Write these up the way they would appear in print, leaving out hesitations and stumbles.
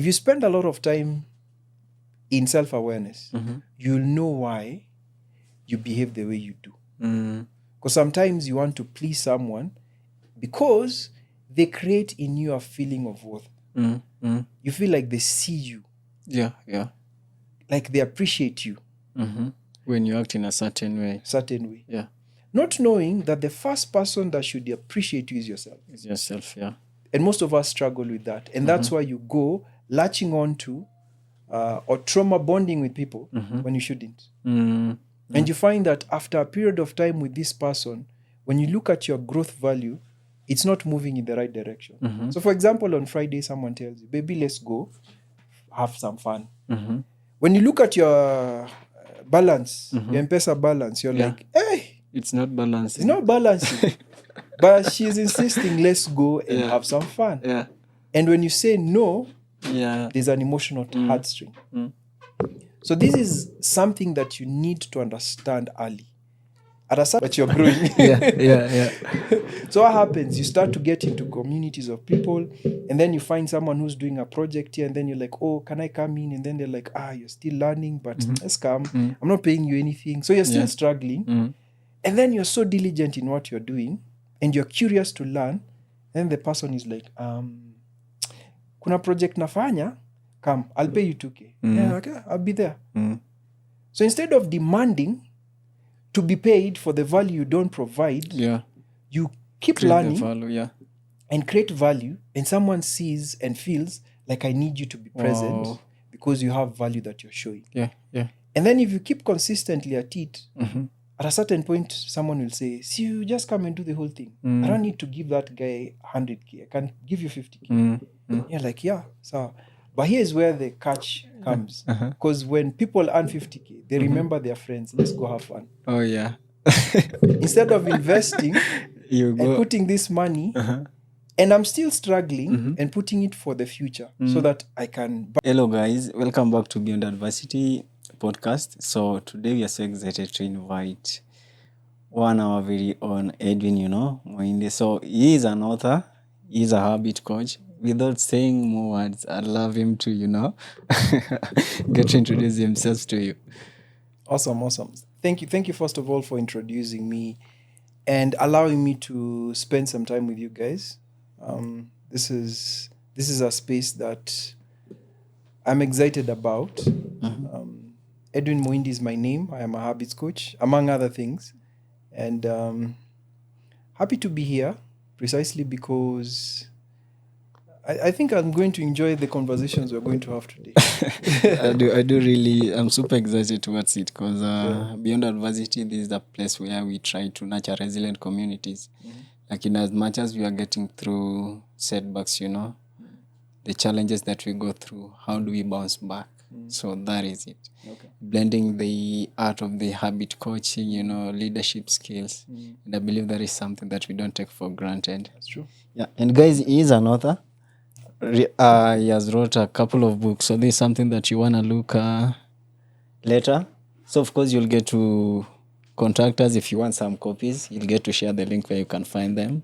If you spend a lot of time in self-awareness, you'll know why you behave the way you do. Because sometimes you want to please someone because they create in you a feeling of worth. You feel like they see you. Yeah. Like they appreciate you. When you act in a certain way. Yeah. Not knowing that the first person that should appreciate you is yourself. It's yourself, yeah. And most of us struggle with that. And that's why you go latching on to or trauma bonding with people when you shouldn't. And you find that after a period of time with this person, when you look at your growth value, it's not moving in the right direction. So for example, on Friday, someone tells you, baby, let's go have some fun. When you look at your balance, your M-Pesa balance, you're like, hey, it's not balancing. It's not balancing. But she's insisting, let's go and have some fun. Yeah. And when you say no, yeah, there's an emotional heartstring. So this is something that you need to understand early. At a certain, but you're growing. yeah. So what happens? You start to get into communities of people, and then you find someone who's doing a project here, and then you're like, oh, can I come in? And then they're like, you're still learning, but let's come. I'm not paying you anything. So you're still struggling. And then you're so diligent in what you're doing, and you're curious to learn. And the person is like, kuna project nafanya, come, I'll pay you 2K. Yeah, okay, I'll be there. So instead of demanding to be paid for the value you don't provide, you keep create learning value, and create value, and someone sees and feels like, I need you to be present because you have value that you're showing. Yeah. And then if you keep consistently at it, at a certain point, someone will say, see, you just come and do the whole thing. I don't need to give that guy 100K. I can give you 50K. You're like, yeah. So, but here's where the catch comes. Because when people earn 50K, they remember their friends. Let's go have fun. Oh, yeah. Instead of investing and putting this money, and I'm still struggling and putting it for the future so that I can... Hello, guys. Welcome back to Beyond Adversity podcast. So today we are so excited to invite our very own Edwin, Moinde. So he is an author. He's a habit coach. Without saying more words, I'd love him to, get to introduce himself to you. Awesome. Thank you first of all for introducing me and allowing me to spend some time with you guys. This is a space that I'm excited about. Edwin Moindi is my name. I am a habits coach, among other things. And happy to be here precisely because I think I'm going to enjoy the conversations we're going to have today. I do really. I'm super excited towards it because Beyond Adversity, this is the place where we try to nurture resilient communities. Like in as much as we are getting through setbacks, the challenges that we go through, how do we bounce back? So that is it. Okay. Blending the art of the habit coaching, leadership skills. And I believe that is something that we don't take for granted. That's true. Yeah. And guys, he is an author. He has wrote a couple of books. So there's something that you want to look later. So of course you'll get to contact us if you want some copies. You'll get to share the link where you can find them.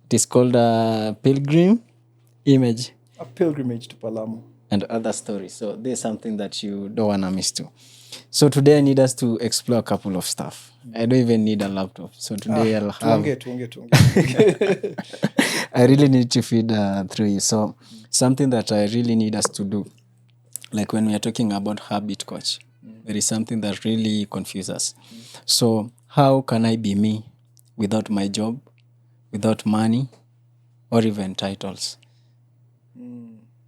It is called A Pilgrimage. A Pilgrimage to Palamu. And other stories. So there's something that you don't want to miss too. So today I need us to explore a couple of stuff. I don't even need a laptop. So today I'll have... I really need to feed through you. So something that I really need us to do, like when we are talking about habit coach, there is something that really confuses us. So how can I be me without my job, without money, or even titles?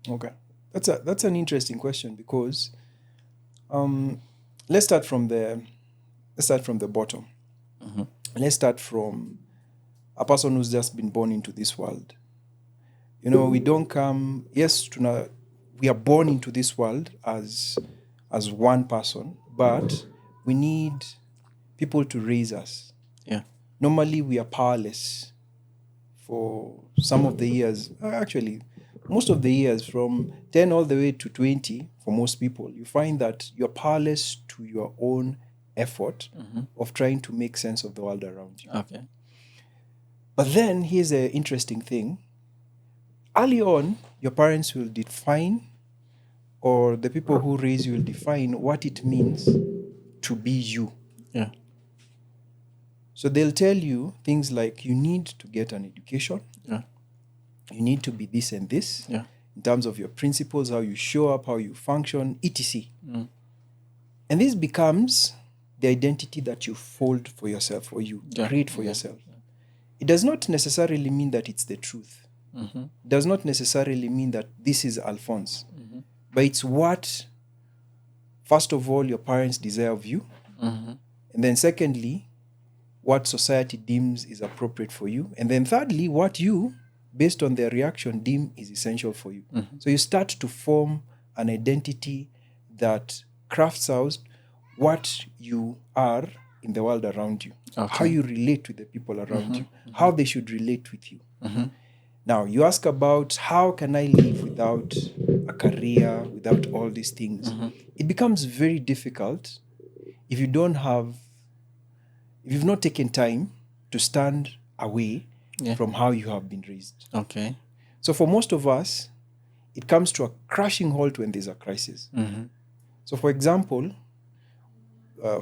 Okay. That's an interesting question because let's start from the bottom. Let's start from a person who's just been born into this world. We don't come, we are born into this world as one person, but we need people to raise us. Yeah. Normally we are powerless for some of the years. Actually, most of the years from 10 all the way to 20, for most people, you find that you're powerless to your own effort of trying to make sense of the world around you. Okay. But then here's the interesting thing. Early on, your parents will define or the people who raise you will define what it means to be you. Yeah. So they'll tell you things like you need to get an education, Yeah. you need to be this and this, Yeah. in terms of your principles, how you show up, how you function, etc. Mm. And this becomes the identity that you fold for yourself, or you Yeah. create for Yeah. yourself. It does not necessarily mean that it's the truth. Mm-hmm. It does not necessarily mean that this is Alphonse. Mm-hmm. But it's what, first of all, your parents desire of you. Mm-hmm. And then secondly, what society deems is appropriate for you. And then thirdly, what you, based on their reaction, deem is essential for you. Mm-hmm. So you start to form an identity that crafts out what you are in the world around you, Okay. how you relate with the people around you, how they should relate with you. Mm-hmm. Now, you ask about how can I live without a career, without all these things. It becomes very difficult if you've not taken time to stand away Yeah. from how you have been raised. Okay. So for most of us, it comes to a crashing halt when there's a crisis. Mm-hmm. So for example,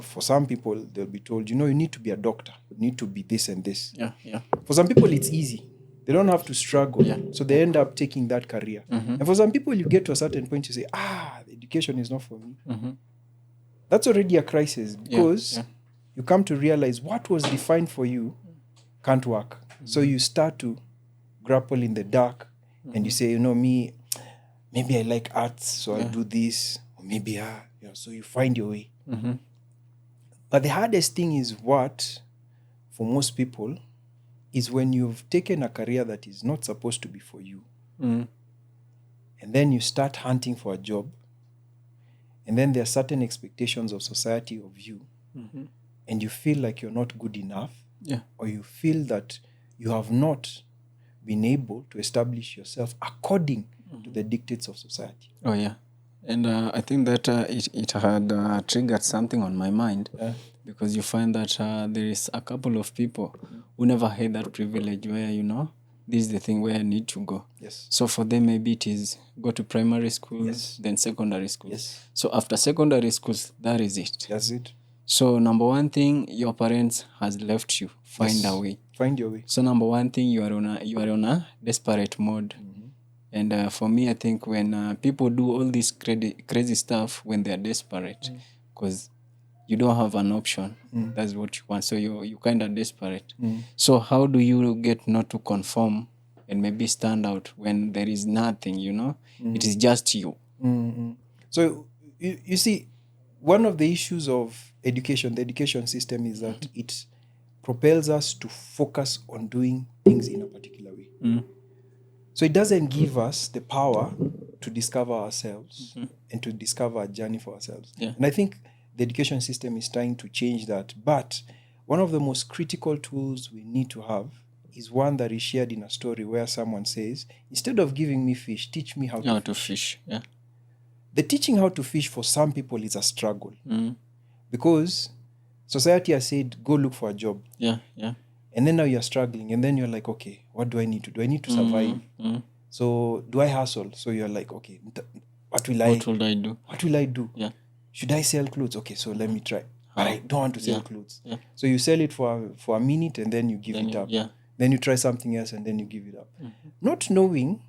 for some people, they'll be told, you need to be a doctor, you need to be this and this. Yeah. Yeah. For some people, it's easy. They don't have to struggle. Yeah. So they end up taking that career. Mm-hmm. And for some people, you get to a certain point, you say, the education is not for me. Mm-hmm. That's already a crisis, because Yeah. you come to realize what was defined for you can't work. So you start to grapple in the dark, and you say, me, maybe I like arts, so I'll do this. Or maybe, so you find your way. Mm-hmm. But the hardest thing is what, for most people, is when you've taken a career that is not supposed to be for you. Mm-hmm. And then you start hunting for a job. And then there are certain expectations of society of you. Mm-hmm. And you feel like you're not good enough. Yeah. Or you feel that you have not been able to establish yourself according to the dictates of society. Oh, yeah. And I think that it had triggered something on my mind, because you find that there is a couple of people who never had that privilege where, this is the thing where I need to go. Yes. So for them, maybe it is go to primary schools, Yes. then secondary schools. Yes. So after secondary schools, that is it. That's it. So number one thing, your parents has left you. Find a way. Find your way. So number one thing, you are on a desperate mode. And for me, I think when people do all this crazy stuff when they are desperate, because you don't have an option, that's what you want. So you kind of desperate. So how do you get not to conform and maybe stand out when there is nothing? It is just you. So you see, one of the issues of education, the education system, is that it propels us to focus on doing things in a particular way. So it doesn't give us the power to discover ourselves and to discover a journey for ourselves. Yeah. And I think the education system is trying to change that. But one of the most critical tools we need to have is one that is shared in a story where someone says, instead of giving me fish, teach me how How to to fish. fish. Yeah. The teaching how to fish for some people is a struggle, because society has said, go look for a job. Yeah. Yeah. And then now you're struggling. And then you're like, okay, what do I need to do? I need to survive. So do I hustle? So you're like, okay, what will What will I do? What will I do? Yeah. Should I sell clothes? Okay, so let me try. But I don't want to sell clothes. Yeah. So you sell it for a minute and then you give it up. Yeah. Then you try something else and then you give it up. Not knowing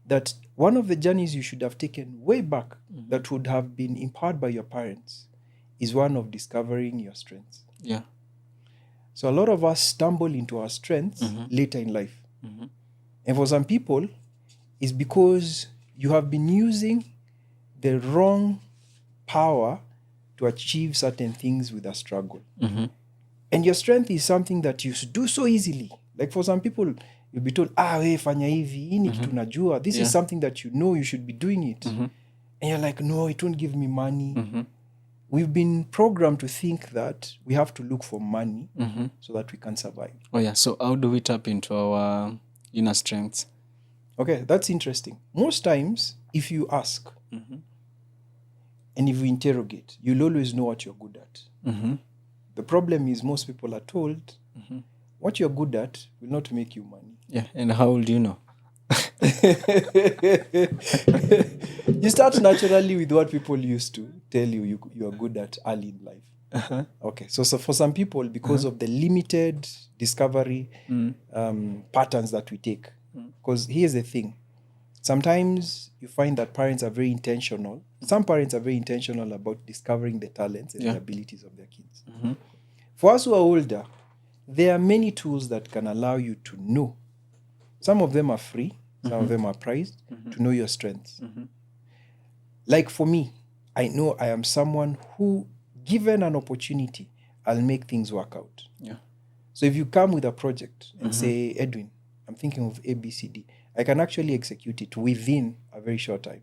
that one of the journeys you should have taken way back that would have been empowered by your parents is one of discovering your strengths. Yeah. So a lot of us stumble into our strengths later in life. And for some people, it's because you have been using the wrong power to achieve certain things with a struggle. And your strength is something that you do so easily. Like for some people, you'll be told, we fanya hivi, hii ni kitu najua. This is something that you know you should be doing it. And you're like, no, it won't give me money. We've been programmed to think that we have to look for money so that we can survive. Oh, yeah. So how do we tap into our inner strengths? Okay, that's interesting. Most times, if you ask and if you interrogate, you'll always know what you're good at. The problem is most people are told what you're good at will not make you money. Yeah. And how would you know? You start naturally with what people used to tell you are good at early in life. Okay, so for some people, because of the limited discovery patterns that we take, because here's the thing. Sometimes you find that parents are very intentional. Some parents are very intentional about discovering the talents and the abilities of their kids. For us who are older, there are many tools that can allow you to know. Some of them are free, some of them are priced, to know your strengths. Like for me, I know I am someone who, given an opportunity, I'll make things work out. Yeah. So if you come with a project and say, Edwin, I'm thinking of ABCD, I can actually execute it within a very short time.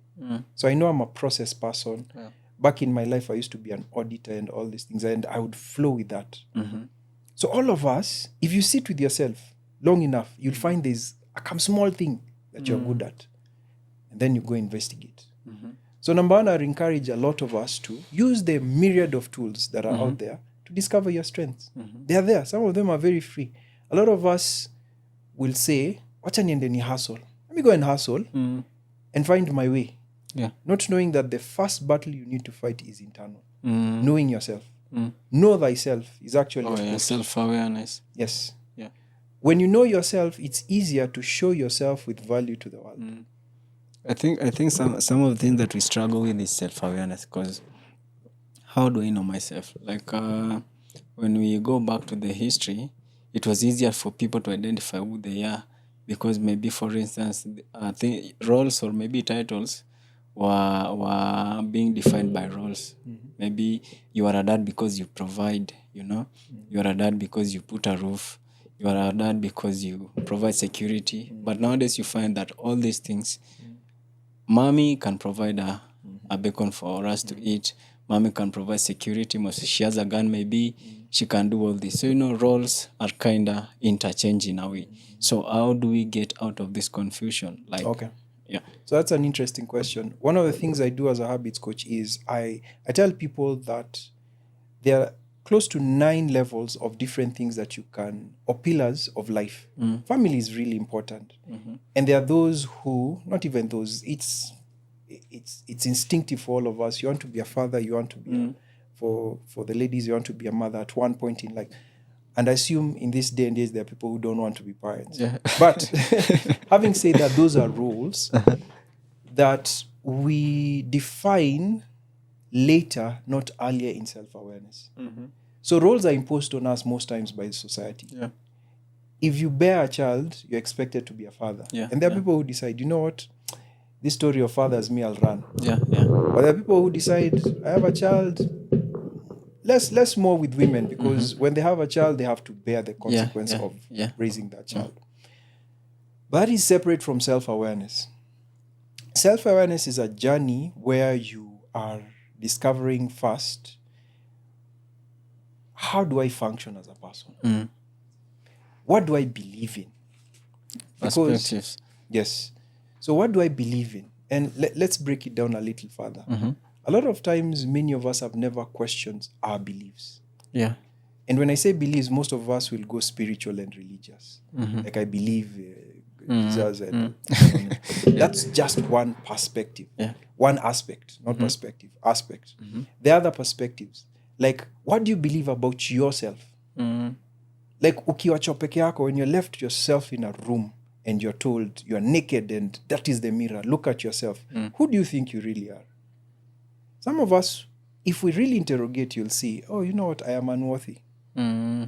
So I know I'm a process person. Yeah. Back in my life, I used to be an auditor and all these things, and I would flow with that. So all of us, if you sit with yourself long enough, you'll find there's a small thing that you're good at, and then you go investigate. So number one, I'd encourage a lot of us to use the myriad of tools that are out there to discover your strengths. They are there. Some of them are very free. A lot of us will say, wacha niende ni hustle. Let me go and hustle and find my way. Yeah. Not knowing that the first battle you need to fight is internal. Knowing yourself. Know thyself is actually self-awareness. Yes. Yeah. When you know yourself, it's easier to show yourself with value to the world. I think some of the things that we struggle with is self-awareness, because how do I know myself? Like when we go back to the history, it was easier for people to identify who they are, because maybe, for instance, roles or maybe titles were being defined by roles. Maybe you are a dad because you provide, you are a dad because you put a roof, you are a dad because you provide security. But nowadays you find that all these things, mommy can provide a bacon for us to eat, mommy can provide security, she has a gun, maybe she can do all this. So roles are kind of interchanged in a way. So how do we get out of this confusion? Okay. Yeah. So that's an interesting question. One of the things I do as a habits coach is I tell people that there are close to 9 levels of different things that you can, or pillars of life. Family is really important. And there are those who, not even those, it's instinctive for all of us. You want to be a father, you want to be for the ladies, you want to be a mother at one point in life. And I assume in this day and age, there are people who don't want to be parents. Yeah. But having said that, those are roles that we define later, not earlier in self-awareness. So roles are imposed on us most times by society. Yeah. If you bear a child, you're expected to be a father. Yeah. And there are people who decide, you know what, this story of fathers, me, I'll run. Yeah. But there are people who decide, I have a child, less more with women, because when they have a child, they have to bear the consequence of raising that child. But that is separate from self-awareness. Self-awareness is a journey where you are discovering first, how do I function as a person? What do I believe in? Perspectives. Yes. So what do I believe in? And let's break it down a little further. A lot of times, many of us have never questioned our beliefs. Yeah. And when I say beliefs, most of us will go spiritual and religious. Like I believe Jesus and that's just one perspective. Yeah. One aspect, not perspective, aspect. The other perspectives, like what do you believe about yourself? Like ukiwacho peke yako, when you're left yourself in a room and you're told you're naked and that is the mirror, look at yourself. Who do you think you really are? Some of us, if we really interrogate, you'll see, oh, you know what, I am unworthy. I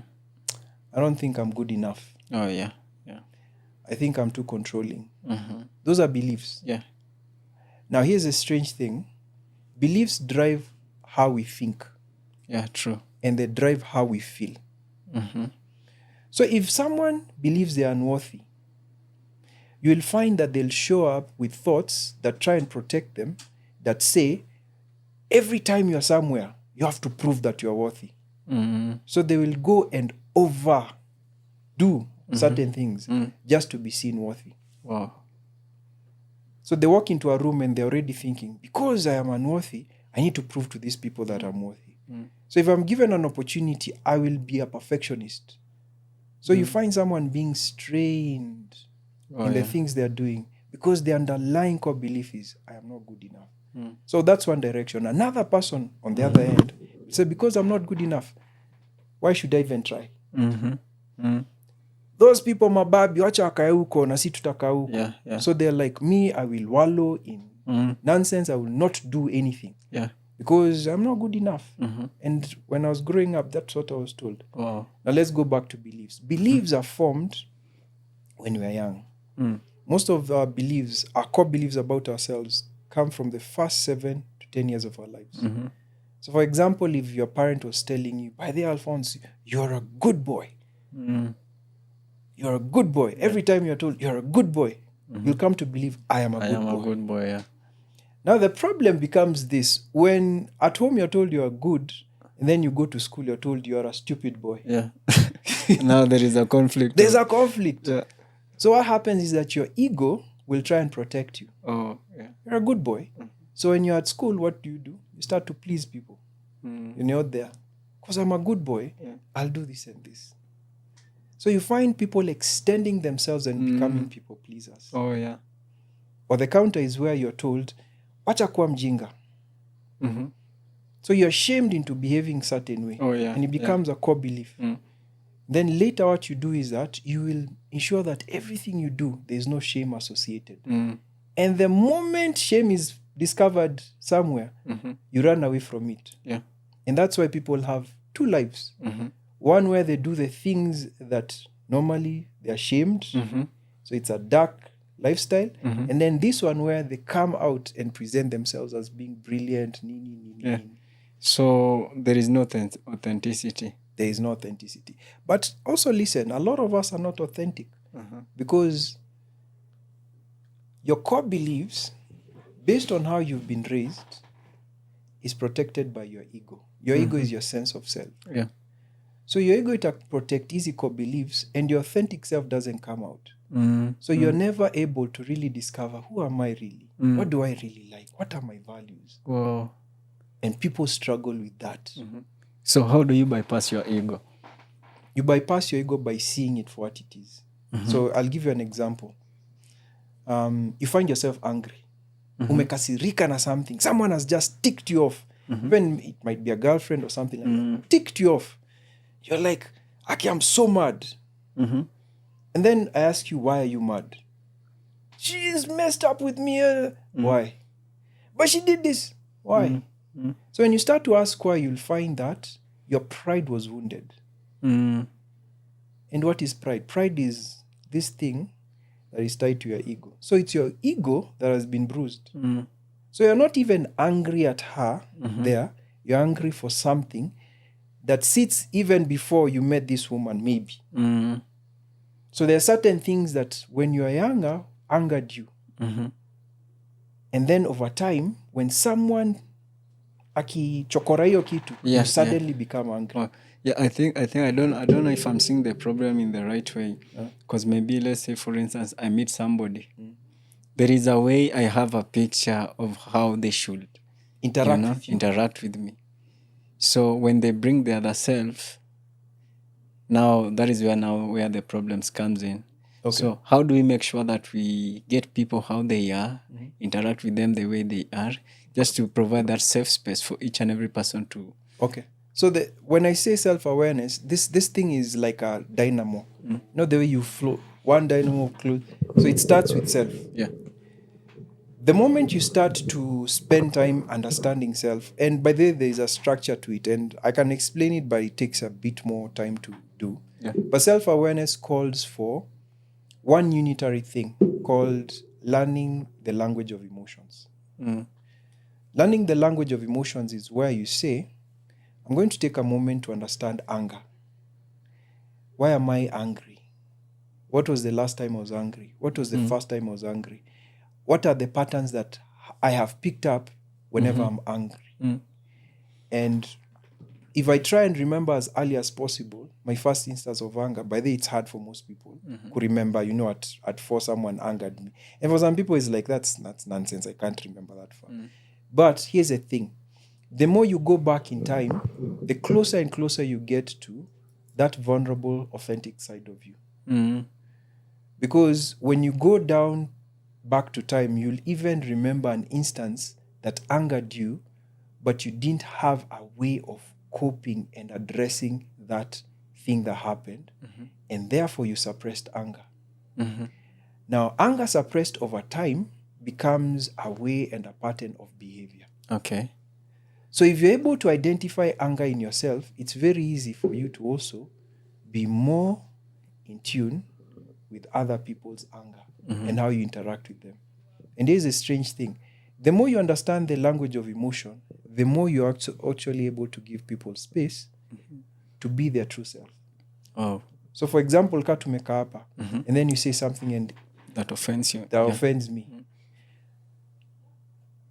don't think I'm good enough. Oh, yeah. Yeah. I think I'm too controlling. Those are beliefs. Yeah. Now, here's a strange thing. Beliefs drive how we think. Yeah, true. And they drive how we feel. So if someone believes they're unworthy, you will find that they'll show up with thoughts that try and protect them, that say, every time you're somewhere, you have to prove that you're worthy. So they will go and overdo certain things just to be seen worthy. Wow. So they walk into a room and they're already thinking, because I am unworthy, I need to prove to these people that I'm worthy. So if I'm given an opportunity, I will be a perfectionist. So you find someone being strained in the things they're doing because the underlying core belief is, I am not good enough. So that's one direction. Another person on the other end will say, because I'm not good enough, why should I even try? Those people mababi wacha wakae huko na si tutakaa huko. Yeah. So they're like, me, I will wallow in nonsense. I will not do anything. Yeah. Because I'm not good enough. And when I was growing up, that's what I was told. Wow. Now let's go back to beliefs. Beliefs are formed when we are young. Most of our beliefs, our core beliefs about ourselves, come from the first 7 to 10 years of our lives. So for example, if your parent was telling you, by the Alphonse, you're a good boy. You're a good boy. Every time you're told you're a good boy, you'll come to believe I am a good boy. Yeah. Now the problem becomes this: when at home you're told you're good, and then you go to school, you're told you're a stupid boy. Yeah. Now there is a conflict. There's a conflict. Yeah. So what happens is that your ego will try and protect you. Oh, yeah. You're a good boy. So when you're at school, what do? You start to please people. You're not there. Because I'm a good boy, I'll do this and this. So you find people extending themselves and becoming people pleasers. Oh, yeah. Or the counter is where you're told, wacha kuwa mjinga. So you're shamed into behaving certain way. Oh, yeah. And it becomes a core belief. Then later what you do is that you will ensure that everything you do, there's no shame associated. And the moment shame is discovered somewhere, you run away from it. Yeah. And that's why people have 2 lives. One where they do the things that normally they're ashamed. So it's a dark lifestyle. And then this one where they come out and present themselves as being brilliant. Yeah. So there is no authenticity. There is no authenticity. But also listen, a lot of us are not authentic because your core beliefs, based on how you've been raised, is protected by your ego. Your ego is your sense of self. Yeah. So your ego will protect easy core beliefs and your authentic self doesn't come out. So you're never able to really discover, who am I really? What do I really like? What are my values? Wow. And people struggle with that. So how do you bypass your ego? You bypass your ego by seeing it for what it is. So I'll give you an example. You find yourself angry. Umekasirika na something. Someone has just ticked you off. Even it might be a girlfriend or something like that. Ticked you off. You're like, Aki, I'm so mad. And then I ask you, why are you mad? She's messed up with me. Why? But she did this. Why? So when you start to ask why, you'll find that your pride was wounded. And what is pride? Pride is this thing that is tied to your ego. So it's your ego that has been bruised. So you're not even angry at her there. You're angry for something that sits even before you met this woman, maybe. So there are certain things that when you are younger, angered you. And then over time, when someone akichokora hiyo kitu, you suddenly become angry. Oh, yeah, I think I don't know if I'm seeing the problem in the right way. Because maybe, let's say, for instance, I meet somebody. There is a way I have a picture of how they should interact with me. So when they bring the other self, now that is where the problems comes in. Okay. So how do we make sure that we get people how they are, interact with them the way they are, just to provide that safe space for each and every person to... Okay. So when I say self-awareness, this thing is like a dynamo. Not the way you flow. One dynamo close. So it starts with self. Yeah. The moment you start to spend time understanding self, and by the way, there is a structure to it, and I can explain it, but it takes a bit more time to do. Yeah. But self-awareness calls for one unitary thing called learning the language of emotions. Learning the language of emotions is where you say, I'm going to take a moment to understand anger. Why am I angry? What was the last time I was angry? What was the first time I was angry? What are the patterns that I have picked up whenever I'm angry? And if I try and remember as early as possible, my first instance of anger, by the way, it's hard for most people to remember, at 4 someone angered me. And for some people, it's like, that's nonsense. I can't remember that far. But here's the thing. The more you go back in time, the closer and closer you get to that vulnerable, authentic side of you. Because when you go down back to time, you'll even remember an instance that angered you, but you didn't have a way of coping and addressing that thing that happened, and therefore you suppressed anger. Now, anger suppressed over time becomes a way and a pattern of behavior. Okay. So if you're able to identify anger in yourself, it's very easy for you to also be more in tune with other people's anger and how you interact with them. And there's a strange thing. The more you understand the language of emotion, the more you're actually able to give people space to be their true self. Oh, So for example, ka tumeka hapa, and then you say something and that offends you. that offends me.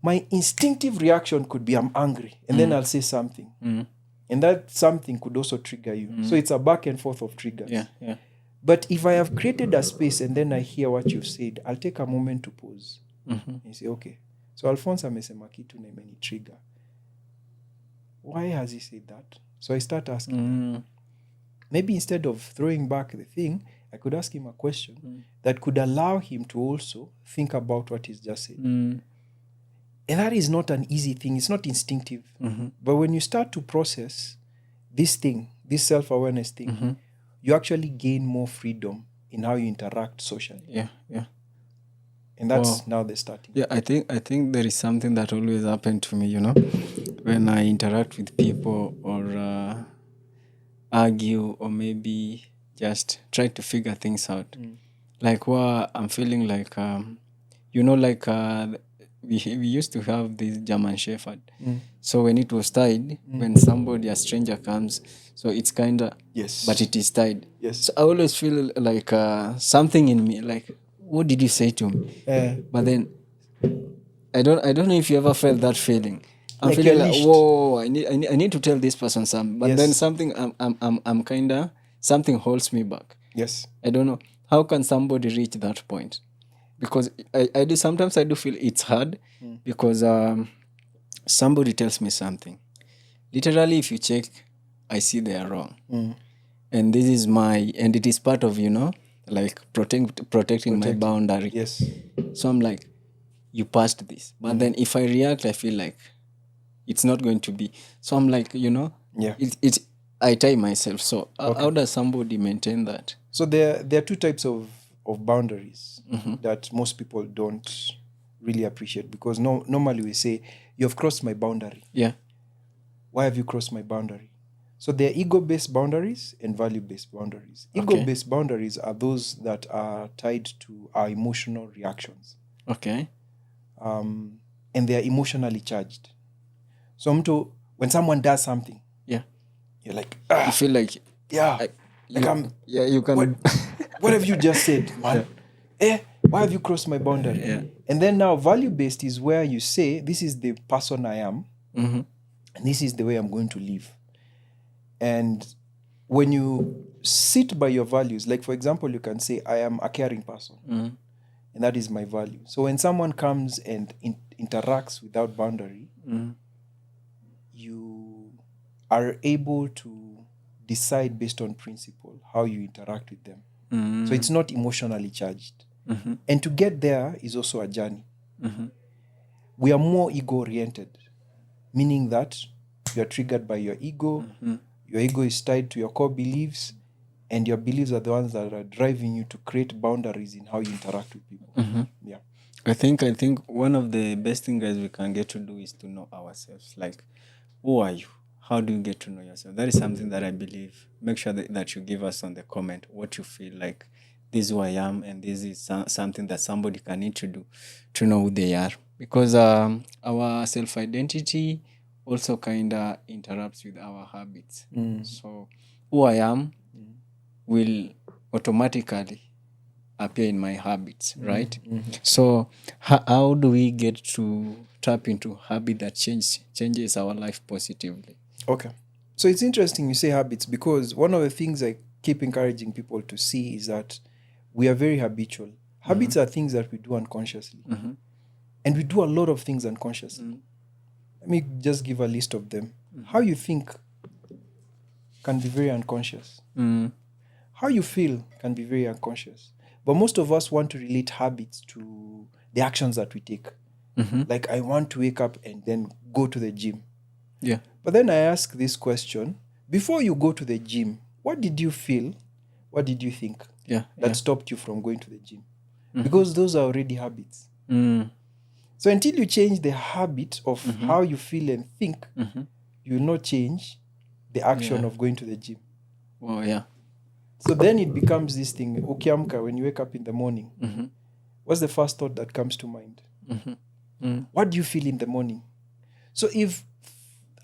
My instinctive reaction could be I'm angry, and then I'll say something. And that something could also trigger you. So it's a back and forth of triggers. Yeah. But if I have created a space and then I hear what you've said, I'll take a moment to pause and say, okay, so Alphonse amesema kitu na imeni trigger. Why has he said that? So I start asking. Maybe instead of throwing back the thing, I could ask him a question that could allow him to also think about what he's just said. And that is not an easy thing. It's not instinctive. But when you start to process this thing, this self-awareness thing, you actually gain more freedom in how you interact socially. Yeah. And that's now the starting. Yeah, I think there is something that always happened to me, when I interact with people or argue or maybe just try to figure things out. Like I'm feeling like, we used to have this German Shepherd. So when it was tied, when somebody, a stranger comes, so it's kind of, Yes. but it is tied. Yes. So I always feel like something in me, like, what did you say to me? But then I don't know if you ever felt that feeling. I'm Like feeling you're like, leashed. whoa, I need to tell this person something. But Yes. then something I'm kinda, something holds me back. Yes. I don't know. How can somebody reach that point? Because I do sometimes I do feel it's hard because somebody tells me something. Literally, if you check, I see they are wrong. And this is and it is part of, like protecting my boundary. Yes. So I'm like, you passed this. But then if I react, I feel like it's not going to be. So I'm like, Yeah. I tie myself. So how does somebody maintain that? So there are two types of boundaries that most people don't really appreciate, because normally we say, you've crossed my boundary. Yeah. Why have you crossed my boundary? So there are ego-based boundaries and value-based boundaries. Okay. Ego-based boundaries are those that are tied to our emotional reactions. Okay. And they are emotionally charged. So when someone does something, Yeah. you're like, You feel like, yeah, you can. what have you just said, man? Why have you crossed my boundary? Yeah. And then now value-based is where you say, this is the person I am, and this is the way I'm going to live. And when you sit by your values, like for example, you can say, I am a caring person, and that is my value. So when someone comes and interacts without boundary, you are able to decide based on principle how you interact with them. So it's not emotionally charged. And to get there is also a journey. We are more ego-oriented, meaning that you are triggered by your ego. Your ego is tied to your core beliefs, and your beliefs are the ones that are driving you to create boundaries in how you interact with people. Yeah. I think one of the best things guys we can get to do is to know ourselves. Like, who are you? How do you get to know yourself? That is something that I believe. Make sure that you give us on the comment what you feel like. This is who I am, and this is something that somebody can need to do to know who they are. Because our self-identity also kind of interrupts with our habits. So who I am will automatically appear in my habits, right? So how do we get to tap into habit that changes our life positively? Okay. So it's interesting you say habits, because one of the things I keep encouraging people to see is that we are very habitual. Habits are things that we do unconsciously. And we do a lot of things unconsciously. Let me just give a list of them. How you think can be very unconscious. How you feel can be very unconscious. But most of us want to relate habits to the actions that we take. Like I want to wake up and then go to the gym. Yeah. But then I ask this question, before you go to the gym, what did you feel? What did you think that stopped you from going to the gym? Because those are already habits. So until you change the habit of how you feel and think, you will not change the action of going to the gym. Oh, yeah. So then it becomes this thing, ukiamka, when you wake up in the morning, what's the first thought that comes to mind? What do you feel in the morning? So if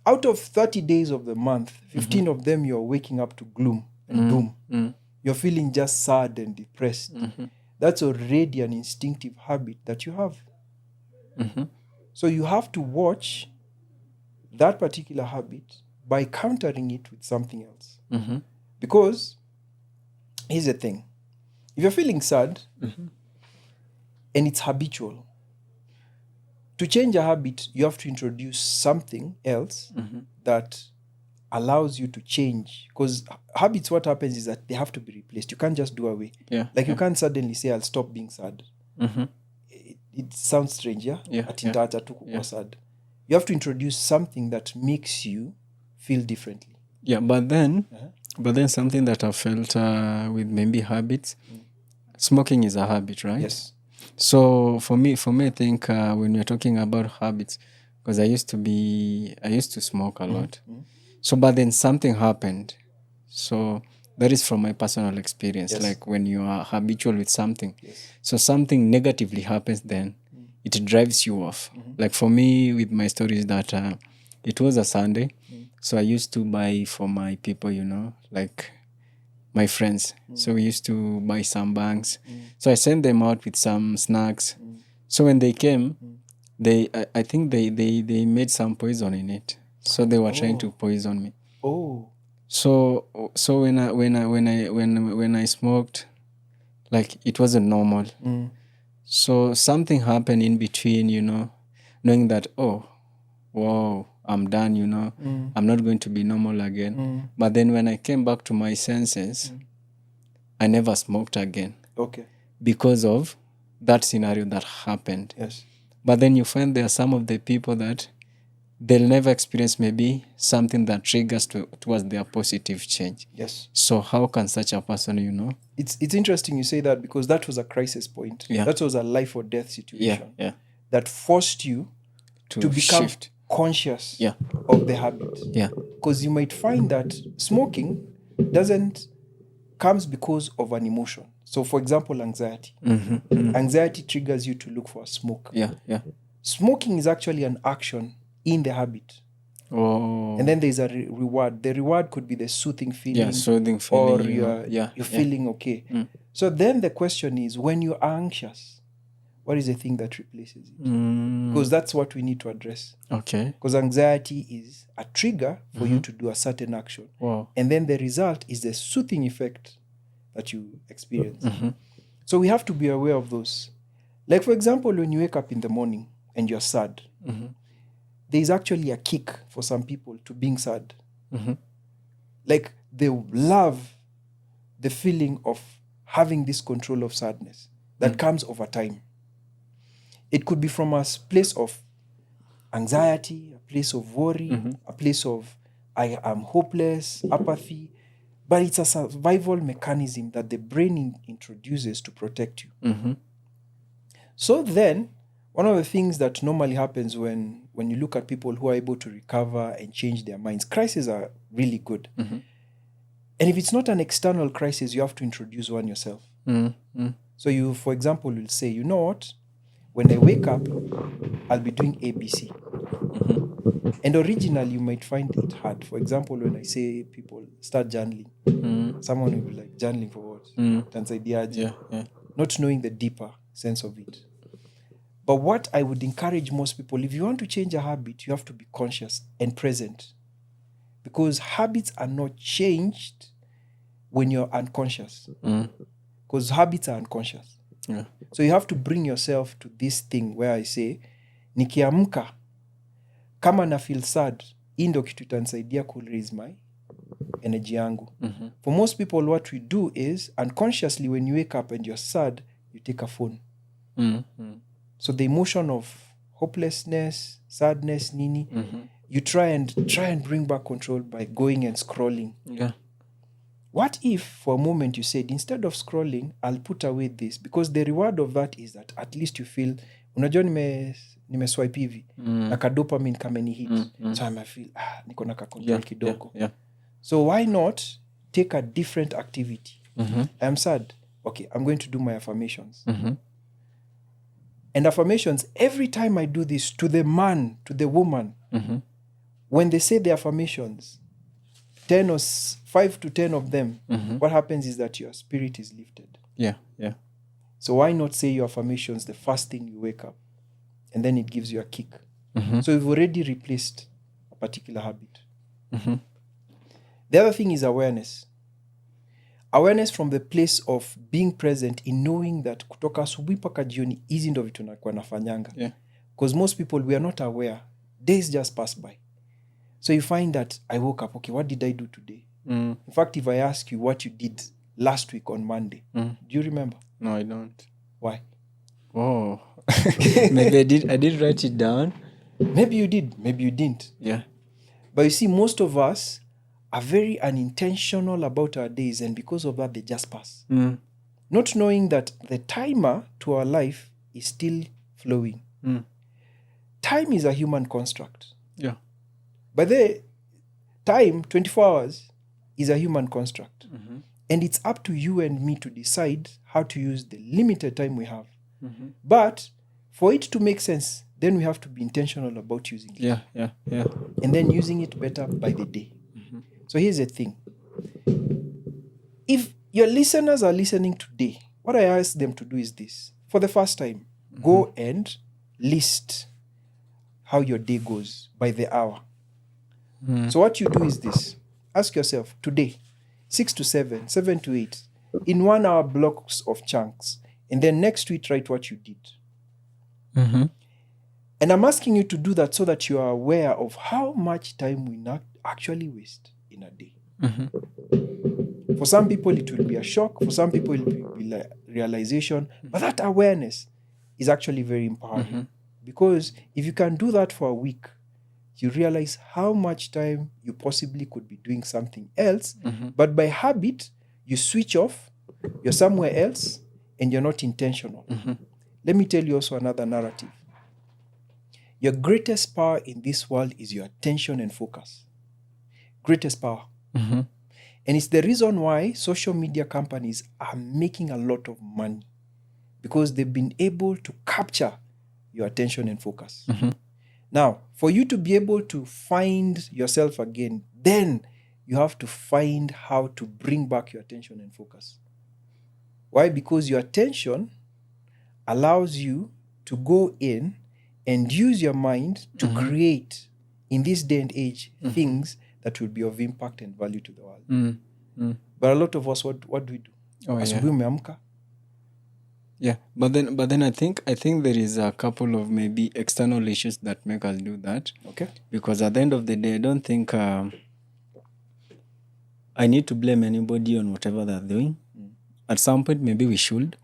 out of 30 days of the month, 15 of them you're waking up to gloom and doom, you're feeling just sad and depressed, that's already an instinctive habit that you have. So you have to watch that particular habit by countering it with something else. Because here's the thing. If you're feeling sad and it's habitual, to change a habit, you have to introduce something else that allows you to change. Because habits, what happens is that they have to be replaced. You can't just do away. Yeah. Like you can't suddenly say, I'll stop being sad. It sounds strange, yeah? Sad. You have to introduce something that makes you feel differently. Yeah, but then something that I felt with maybe habits, smoking is a habit, right? Yes. So for me, I think when we're talking about habits, because I used to smoke a lot. So, but then something happened. So that is from my personal experience. Yes. Like when you are habitual with something, so something negatively happens, then it drives you off. Like for me, with my story is that it was a Sunday, so I used to buy for my people, like my friends. So we used to buy some bags. So I sent them out with some snacks. So when they came, I think they made some poison in it. So they were trying to poison me. Oh. So when I smoked, like it wasn't normal. So something happened in between, knowing that, oh, wow, I'm done, I'm not going to be normal again. But then when I came back to my senses, I never smoked again. Okay. Because of that scenario that happened. Yes. But then you find there are some of the people that they'll never experience maybe something that triggers towards their positive change. Yes. So how can such a person, It's interesting you say that, because that was a crisis point. Yeah. That was a life or death situation. Yeah. That forced you to become shift. conscious Yeah. of the habit. Yeah. Because you might find that smoking comes because of an emotion. So for example, anxiety. Anxiety triggers you to look for a smoke. Yeah. Smoking is actually an action in the habit. Oh. And then there's a reward. The reward could be the soothing feeling. Yeah, soothing feeling. Or you're feeling okay. So then the question is, when you're anxious, what is the thing that replaces it? Because that's what we need to address. Okay. Because anxiety is a trigger for you to do a certain action. Wow. And then the result is the soothing effect that you experience. So we have to be aware of those. Like, for example, when you wake up in the morning and you're sad, there's actually a kick for some people to being sad. Like, they love the feeling of having this control of sadness that comes over time. It could be from a place of anxiety, a place of worry, a place of I am hopeless, apathy. But it's a survival mechanism that the brain introduces to protect you. So then, one of the things that normally happens when you look at people who are able to recover and change their minds, crises are really good. And if it's not an external crisis, you have to introduce one yourself. So you, for example, will say, you know what? When I wake up, I'll be doing ABC. And originally, you might find it hard. For example, when I say people start journaling, someone will be like, journaling for what? Yeah. Not knowing the deeper sense of it. But what I would encourage most people, if you want to change a habit, you have to be conscious and present. Because habits are not changed when you're unconscious. Because habits are unconscious. Yeah. So you have to bring yourself to this thing where I say, nikiamka, kama na feel sad, hii ndio kitu itanisaidia ku raise my energy yangu. For most people, what we do is, unconsciously, when you wake up and you're sad, you take a phone. So the emotion of hopelessness, sadness, nini, you try and bring back control by going and scrolling. Yeah. What if for a moment you said, instead of scrolling, I'll put away this, because the reward of that is that at least you feel, unajua nime swipe hivi na ka dopamine kameni hit, so I feel niko na ka control kidogo. Yeah. So why not take a different activity? I'm sad. Okay, I'm going to do my affirmations. And affirmations, every time I do this, to the man, to the woman, when they say the affirmations, 5 to 10 of them, what happens is that your spirit is lifted. Yeah. So why not say your affirmations the first thing you wake up, and then it gives you a kick. So you've already replaced a particular habit. The other thing is awareness. Awareness from the place of being present in knowing that kutoka asubuhi mpaka jioni hizi ndo vitu nakuwa nafanyanga. Yeah. Because most people, we are not aware. Days just pass by. So you find that I woke up, okay, what did I do today? In fact, if I ask you what you did last week on Monday, do you remember? No, I don't. Why? Oh. Maybe I did write it down. Maybe you did, maybe you didn't. Yeah. But you see, most of us are very unintentional about our days, and because of that, they just pass. Not knowing that the timer to our life is still flowing. Time is a human construct. Yeah. But the time, 24 hours, is a human construct. And it's up to you and me to decide how to use the limited time we have. But for it to make sense, then we have to be intentional about using it. Yeah. And then using it better by the day. So here's the thing. If your listeners are listening today, what I ask them to do is this. For the first time, go and list how your day goes by the hour. So what you do is this. Ask yourself, today, 6 to 7, 7 to 8, in 1 hour blocks of chunks. And then next week, write what you did. And I'm asking you to do that so that you are aware of how much time we not actually waste in a day. For some people, it will be a shock. For some people, it will be like realization. But that awareness is actually very empowering. Because if you can do that for a week, you realize how much time you possibly could be doing something else. But by habit, you switch off, you're somewhere else, and you're not intentional. Let me tell you also another narrative. Your greatest power in this world is your attention and focus. Greatest power. And it's the reason why social media companies are making a lot of money, because they've been able to capture your attention and focus. Now, for you to be able to find yourself again, then you have to find how to bring back your attention and focus. Why? Because your attention allows you to go in and use your mind to create, in this day and age, things that will be of impact and value to the world. But a lot of us, what do we do? Asubuhi umeamka. Yeah, but then I think there is a couple of maybe external issues that make us do that. Okay. Because at the end of the day, I don't think I need to blame anybody on whatever they're doing. At some point, maybe we should.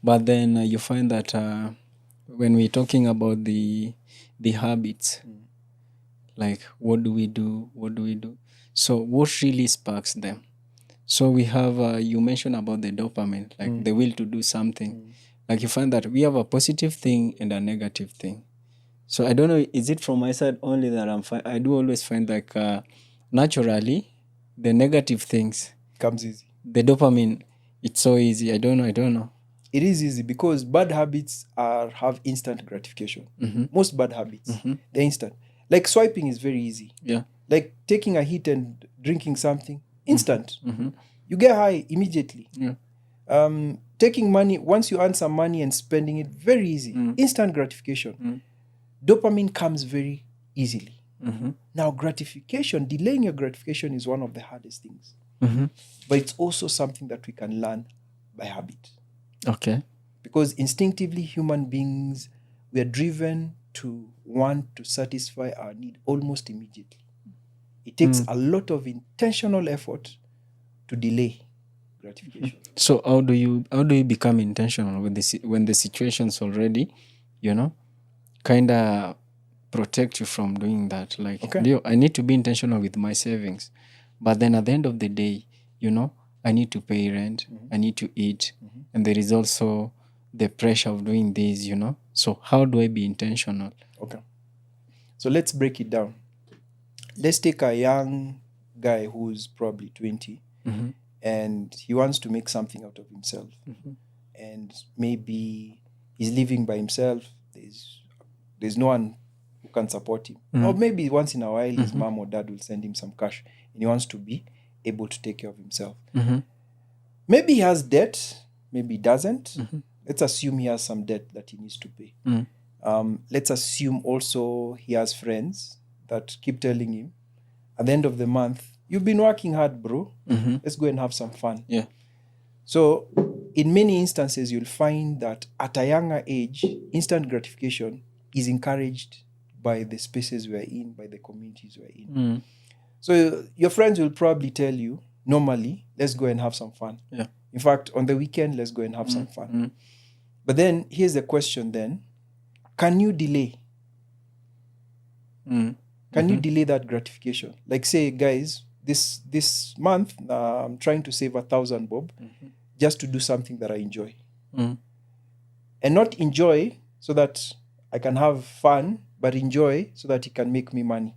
But then you find that when we're talking about the habits, like what do we do? So what really sparks them? So we have, you mentioned about the dopamine, like the will to do something. Like you find that we have a positive thing and a negative thing. So I don't know, is it from my side only that I do always find like naturally the negative things Comes easy. The dopamine, it's so easy. I don't know. It is easy because bad habits have instant gratification. Most bad habits, they're instant. Like swiping is very easy. Yeah. Like taking a hit and drinking something, instant. You get high immediately. Yeah. Taking money, once you earn some money and spending it, very easy. Instant gratification. Dopamine comes very easily. Now, gratification, delaying your gratification is one of the hardest things. But it's also something that we can learn by habit. Okay. Because instinctively, human beings, we are driven to want to satisfy our need almost immediately. It takes a lot of intentional effort to delay gratification. So how do you become intentional with when the situation's already, kind of protect you from doing that. Like, Okay. I need to be intentional with my savings, but then at the end of the day, I need to pay rent, I need to eat, and there is also the pressure of doing this. So how do I be intentional? Okay. So let's break it down. Let's take a young guy who's probably 20 and he wants to make something out of himself. And maybe he's living by himself. There's no one who can support him. Or maybe once in a while his mom or dad will send him some cash and he wants to be able to take care of himself. Maybe he has debt, maybe he doesn't. Let's assume he has some debt that he needs to pay. Let's assume also he has friends that keep telling him, at the end of the month, you've been working hard, bro. Let's go and have some fun. Yeah. So in many instances, you'll find that at a younger age, instant gratification is encouraged by the spaces we're in, by the communities we're in. So your friends will probably tell you, normally, let's go and have some fun. Yeah. In fact, on the weekend, let's go and have some fun. But then here's the question then. Can you delay? Can you delay that gratification? Like say, guys, this month, I'm trying to save 1,000 bob just to do something that I enjoy. And not enjoy so that I can have fun, but enjoy so that it can make me money.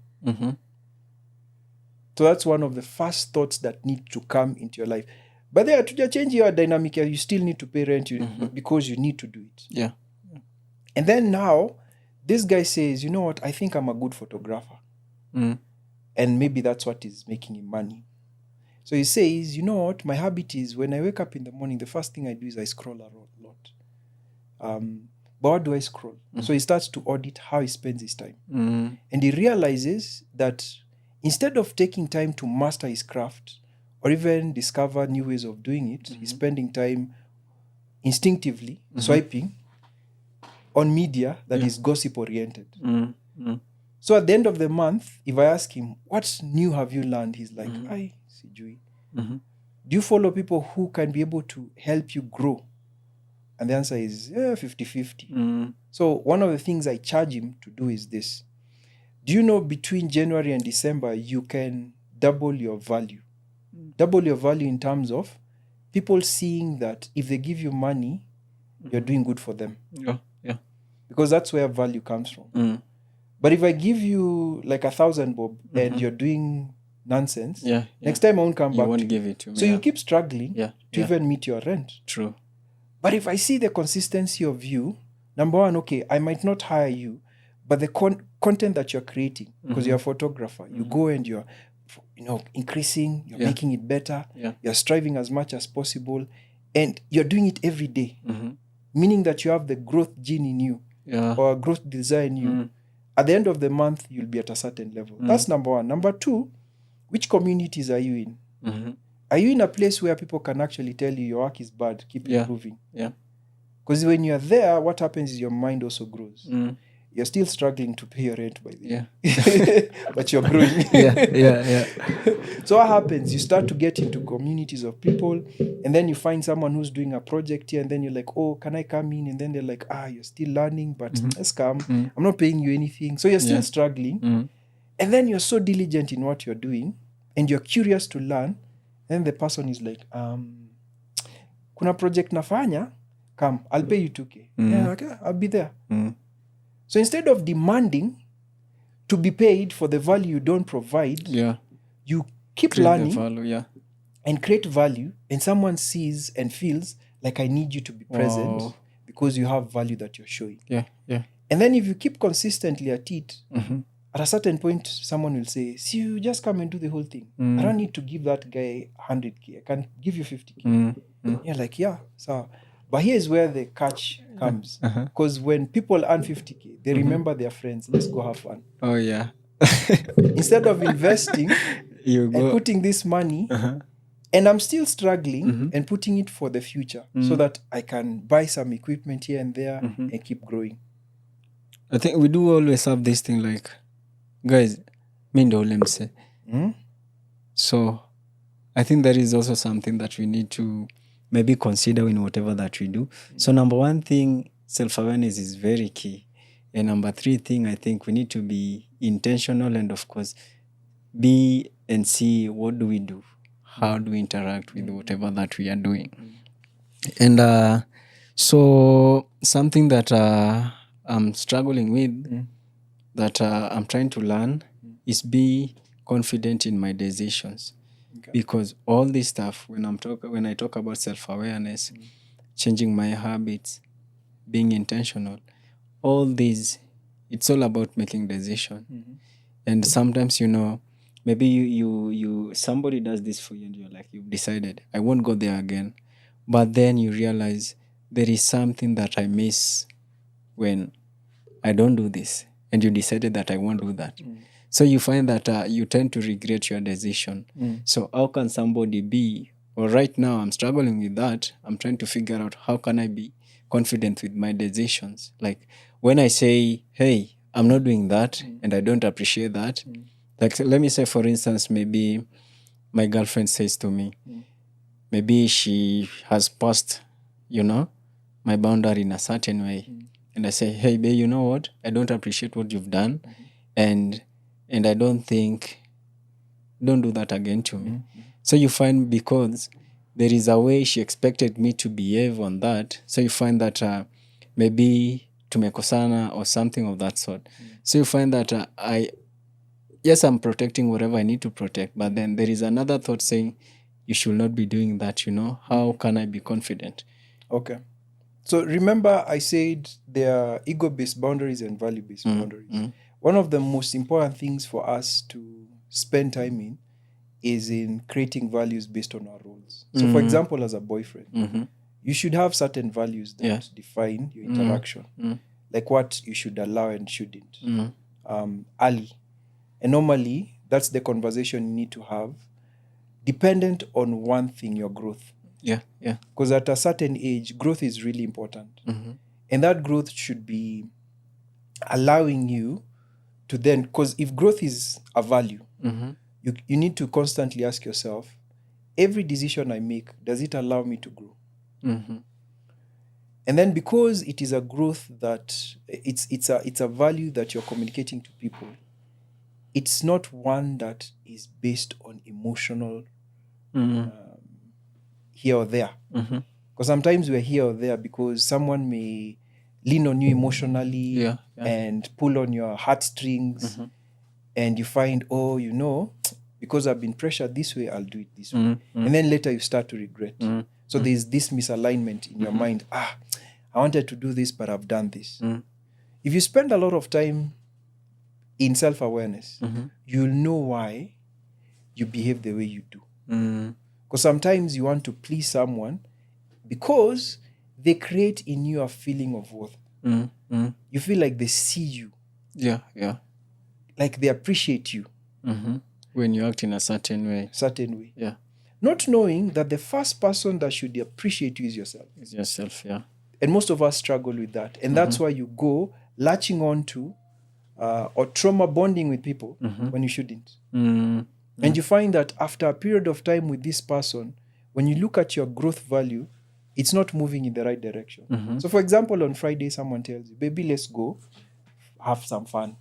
So that's one of the first thoughts that need to come into your life. But there, to change your dynamic, you still need to pay rent because you need to do it. Yeah. And then now, this guy says, you know what, I think I'm a good photographer. And maybe that's what is making him money. So he says, you know what, my habit is when I wake up in the morning, the first thing I do is I scroll a lot. But what do I scroll? So he starts to audit how he spends his time. And he realizes that instead of taking time to master his craft or even discover new ways of doing it, he's spending time instinctively swiping on media that is gossip-oriented. So at the end of the month, if I ask him, what new have you learned? He's like, I sijui. Do you follow people who can be able to help you grow? And the answer is 50-50. So one of the things I charge him to do is this. Do you know between January and December, you can double your value? Double your value in terms of people seeing that if they give you money, you're doing good for them. Yeah. Because that's where value comes from. But if I give you like 1,000 bob and you're doing nonsense, next time I won't come back. You won't give it to me. So you keep struggling to even meet your rent. True. But if I see the consistency of you, number one, okay, I might not hire you, but the content that you're creating, because you're a photographer, you go and you're, increasing, you're making it better, you're striving as much as possible, and you're doing it every day, meaning that you have the growth gene in you or growth desire in you. At the end of the month, you'll be at a certain level. That's number one. Number two, which communities are you in? Are you in a place where people can actually tell you your work is bad, keep improving? Because when you're there, what happens is your mind also grows. You're still struggling to pay your rent by the way. But you're growing. So what happens? You start to get into communities of people, and then you find someone who's doing a project here, and then you're like, oh, can I come in? And then they're like, you're still learning, but let's come. I'm not paying you anything. So you're still struggling. And then you're so diligent in what you're doing, and you're curious to learn. And the person is like, kuna project nafanya, come, I'll pay you 2K. Yeah, okay, I'll be there. So instead of demanding to be paid for the value you don't provide, you keep Create learning the value, and create value, and someone sees and feels like I need you to be present because you have value that you're showing. And then if you keep consistently at it, at a certain point, someone will say, see, you just come and do the whole thing. I don't need to give that guy 100K. I can give you 50K. You're like, so. But here's where the catch comes. Because when people earn 50K, they remember their friends. Let's go have fun. Oh, yeah. Instead of investing and putting this money, and I'm still struggling and putting it for the future so that I can buy some equipment here and there and keep growing. I think we do always have this thing like, guys, mindo lemse. So I think that is also something that we need to maybe consider in whatever that we do. So number one thing, self-awareness is very key. And number 3 thing, I think we need to be intentional and of course be and see what do we do, how do we interact with whatever that we are doing. And so something that I'm struggling with, that I'm trying to learn, is be confident in my decisions. Okay. Because all this stuff, when I talk about self-awareness, changing my habits, being intentional, all these, it's all about making decision. And sometimes, maybe you somebody does this for you and you're like, you've decided, I won't go there again. But then you realize there is something that I miss when I don't do this. And you decided that I won't do that. So you find that you tend to regret your decision. So how can somebody be, or right now I'm struggling with that. I'm trying to figure out how can I be confident with my decisions. Like when I say, hey, I'm not doing that and I don't appreciate that. Like let me say, for instance, maybe my girlfriend says to me, maybe she has passed, my boundary in a certain way. And I say, hey, babe, you know what? I don't appreciate what you've done. And I don't do that again to me. So you find, because there is a way she expected me to behave on that. So you find that maybe tumekosana or something of that sort. So you find that I'm protecting whatever I need to protect. But then there is another thought saying, you should not be doing that, How can I be confident? Okay. So remember I said there are ego-based boundaries and value-based boundaries. One of the most important things for us to spend time in is in creating values based on our roles. So for example, as a boyfriend, you should have certain values that define your interaction, like what you should allow and shouldn't. Early. And normally, that's the conversation you need to have, dependent on one thing, your growth. Yeah. Because at a certain age, growth is really important. And that growth should be allowing you to then, because if growth is a value, you need to constantly ask yourself, every decision I make, does it allow me to grow? And then because it is a growth that, it's a value that you're communicating to people, it's not one that is based on emotional here or there. Because sometimes we're here or there because someone may lean on you emotionally and pull on your heartstrings, and you find, because I've been pressured this way, I'll do it this way. And then later you start to regret. So there's this misalignment in your mind. I wanted to do this, but I've done this. If you spend a lot of time in self-awareness, you'll know why you behave the way you do. Because sometimes you want to please someone because they create in you a feeling of worth. You feel like they see you. Yeah. Like they appreciate you. When you act in a certain way. Yeah. Not knowing that the first person that should appreciate you is yourself. It's yourself, yeah. And most of us struggle with that. And that's why you go latching on to or trauma bonding with people when you shouldn't. And you find that after a period of time with this person, when you look at your growth value, it's not moving in the right direction. So for example, on Friday, someone tells you, baby, let's go have some fun.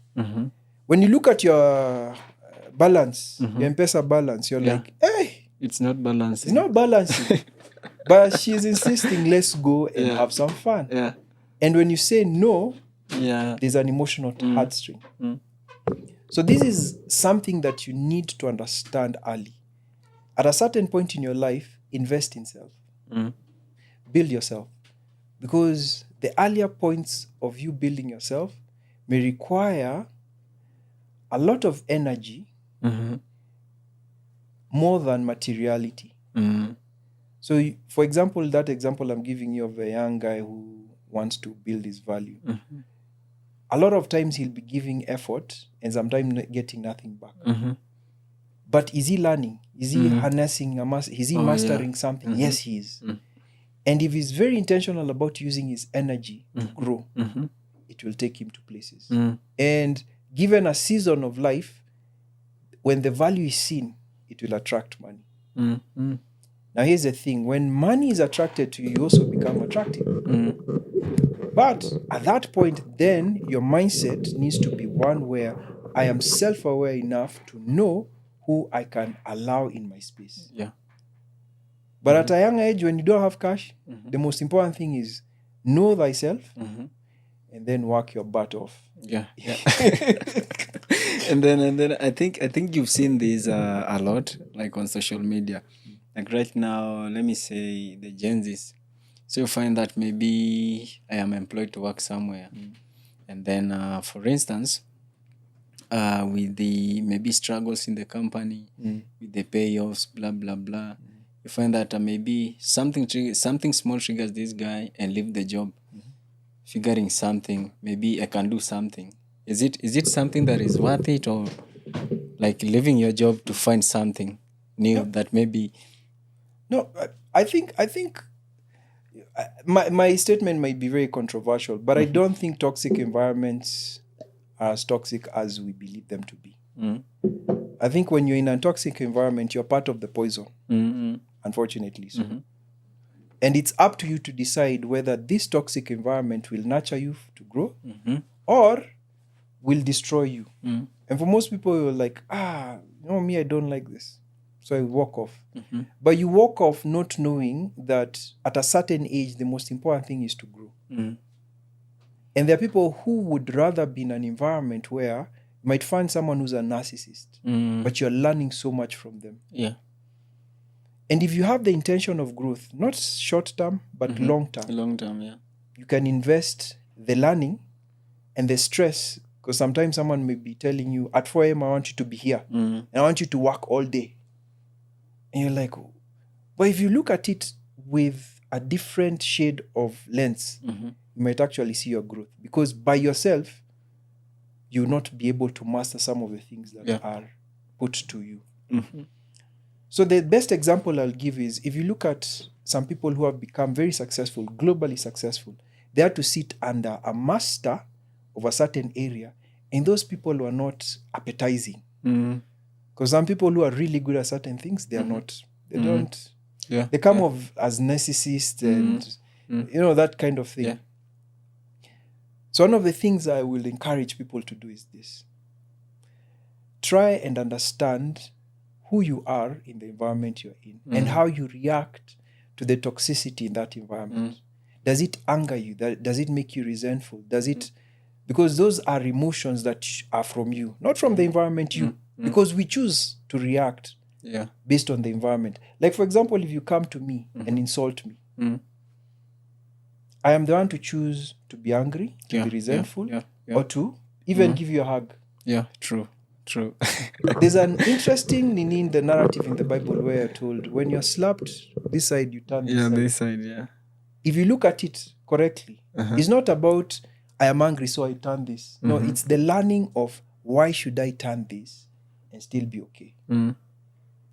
When you look at your balance, your M-Pesa balance, you're like, hey, it's not balancing. It's not balancing. But she's insisting, let's go and have some fun. Yeah. And when you say no, Yeah. there's an emotional heartstring. So this is something that you need to understand early. At a certain point in your life, invest in self. Build yourself. Because the earlier points of you building yourself may require a lot of energy more than materiality. So, for example, that example I'm giving you of a young guy who wants to build his value. A lot of times he'll be giving effort and sometimes getting nothing back. But is he learning? Is he harnessing? Is he mastering something? Yes, he is. And if he's very intentional about using his energy to grow, it will take him to places. And given a season of life, when the value is seen, it will attract money. Now, here's the thing. When money is attracted to you, you also become attractive. But at that point, then your mindset needs to be one where I am self-aware enough to know who I can allow in my space. Yeah. But at a young age, when you don't have cash, the most important thing is know thyself and then work your butt off. Yeah. and then I think you've seen this a lot, like on social media. Like right now, let me say the Gen Zs. So you find that maybe I am employed to work somewhere, and then for instance, with the maybe struggles in the company, with the payoffs, blah blah blah, you find that maybe something small triggers this guy and leave the job, figuring something. Maybe I can do something. Is it something that is worth it, or like leaving your job to find something new that maybe? No, I think my statement might be very controversial, but I don't think toxic environments are as toxic as we believe them to be. I think when you're in a toxic environment, you're part of the poison, unfortunately. So. And it's up to you to decide whether this toxic environment will nurture you to grow or will destroy you. And for most people, you're like, me, I don't like this. So I walk off. But you walk off not knowing that at a certain age, the most important thing is to grow. And there are people who would rather be in an environment where you might find someone who's a narcissist, but you're learning so much from them. Yeah. And if you have the intention of growth, not short term, but long term. Long term, yeah. You can invest the learning and the stress, because sometimes someone may be telling you, at 4 a.m., I want you to be here. And I want you to work all day. And you're like, but if you look at it with a different shade of lens, you might actually see your growth. Because by yourself, you'll not be able to master some of the things that are put to you. So the best example I'll give is, if you look at some people who have become very successful, globally successful, they had to sit under a master of a certain area, and those people were not appetizing. Because some people who are really good at certain things, they are not. They don't. Yeah. They come off as narcissists and that kind of thing. Yeah. So one of the things I will encourage people to do is this: try and understand who you are in the environment you're in and how you react to the toxicity in that environment. Does it anger you? Does it make you resentful? Does it... Because those are emotions that are from you, not from the environment because we choose to react based on the environment. Like, for example, if you come to me and insult me, I am the one to choose to be angry, to be resentful, or to even give you a hug. Yeah, true. There's an interesting in the narrative in the Bible where you're told, when you're slapped this side, you turn this side. This side, yeah. If you look at it correctly, it's not about, I am angry, so I turn this. No, it's the learning of, why should I turn this and still be okay?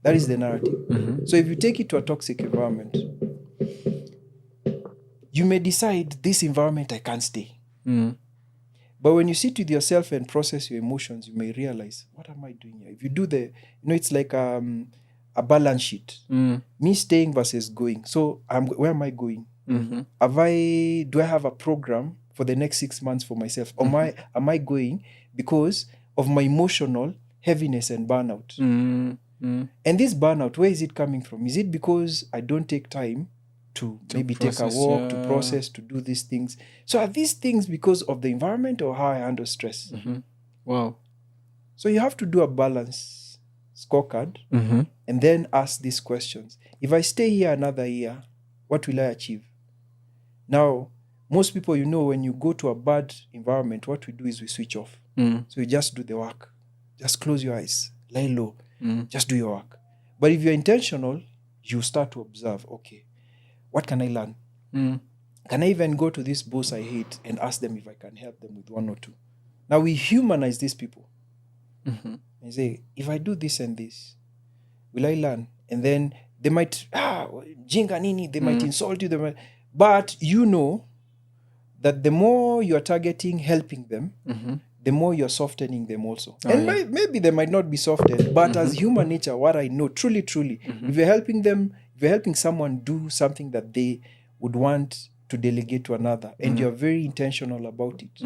That is the narrative. So if you take it to a toxic environment, you may decide, this environment I can't stay. But when you sit with yourself and process your emotions, you may realize, what am I doing here? If you do it's like a balance sheet. Me staying versus going. So where am I going? Do I have a program for the next 6 months for myself? Or am I going because of my emotional heaviness and burnout? And this burnout, where is it coming from? Is it because I don't take time to maybe process, take a walk, to process, to do these things? So are these things because of the environment or how I handle stress? Wow. So you have to do a balance scorecard and then ask these questions. If I stay here another year, what will I achieve? Now, most people, when you go to a bad environment, what we do is we switch off. So you just do the work. Just close your eyes, lie low, just do your work. But if you're intentional, you start to observe, okay, what can I learn? Can I even go to this boss I hate and ask them if I can help them with 1 or 2? Now we humanize these people. And say, if I do this and this, will I learn? And then they might, jinga nini, they might insult you. But you know that the more you are targeting helping them, the more you're softening them also. Maybe they might not be softened, but as human nature, what I know, truly, if you're helping them, if you're helping someone do something that they would want to delegate to another, and you're very intentional about it,